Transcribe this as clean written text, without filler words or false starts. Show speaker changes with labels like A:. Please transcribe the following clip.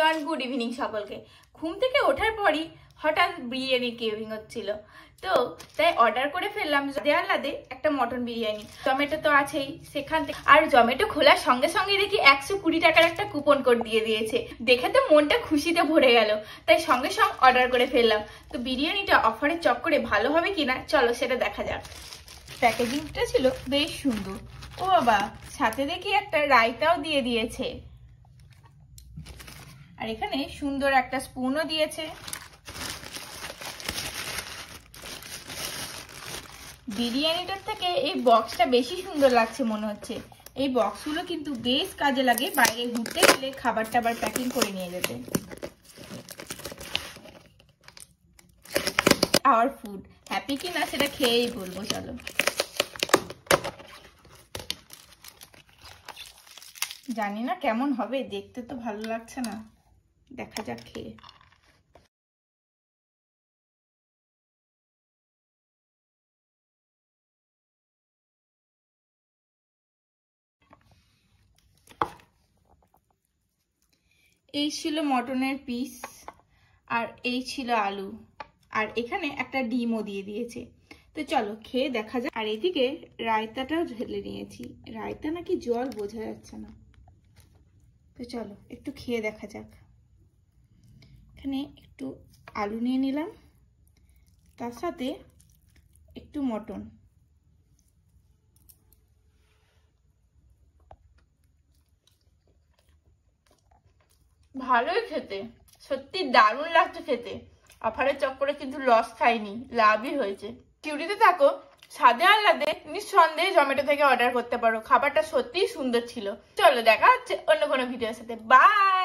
A: Everyone, good evening সকলকে। ঘুম থেকে ওঠার পরই হঠাৎ বিরিয়ানি ক্রেভিং হচ্ছিল, তো তাই অর্ডার করে ফেললাম দেয়ালাদে একটা মটন বিরিয়ানি। জমেটো তো আছেই, সেখান থেকে আর জমেটো খোলার সঙ্গে সঙ্গে দেখি 120 টাকার একটা কুপন কোড দিয়ে দিয়েছে। দেখে তো মনটা খুশিতে ভরে গেল, তাই সঙ্গে সঙ্গে অর্ডার করে ফেললাম। তো বিরিয়ানিটা অফারের চক্করে ভালো হবে কিনা চলো সেটা দেখা যাক। প্যাকেজিংটা ছিল বেশ সুন্দর। ও বাবা, সাথে দেখি একটা রায়তাও দিয়ে দিয়েছে, আর এখানে সুন্দর একটা স্পুনও দিয়েছে। বিরিয়ানিটার থেকে এই বক্সটা বেশি সুন্দর লাগছে মনে হচ্ছে। এই বক্সগুলো কিন্তু বেশ কাজে লাগে বাইরে ঘুরতে গেলে খাবার টাবার প্যাকিং করে নিয়ে যেতে। আওয়ার ফুড হ্যাপি কিনা সেটা খেয়েই বলবো। চলো, জানি না কেমন হবে, দেখতে তো ভালো লাগছে না, দেখা যাক খেয়ে। এই ছিল মটনের পিস, আর এই ছিল আলু, আর এখানে একটা ডিমও দিয়ে দিয়েছে। তো চলো খেয়ে দেখা যাক। আর এদিকে রায়তাটাও ঢেলে নিয়েছি, রায়তা নাকি জল বোঝা যাচ্ছে না। তো চলো একটু খেয়ে দেখা যাক। এখানে একটু আলু নিয়ে নিলাম, তার সাথে একটু মটন। ভালোই খেতে, সত্যি দারুণ লাগছে খেতে। অফারের চক্করে কিন্তু লস খাইনি, লাভই হয়েছে। কিউরিতে থাকো, স্বাদে আহ্লাদে নিঃসন্দেহে জমেটো থেকে অর্ডার করতে পারো। খাবারটা সত্যিই সুন্দর ছিল। চলো দেখা হচ্ছে অন্য কোনো ভিডিওর সাথে। বাই।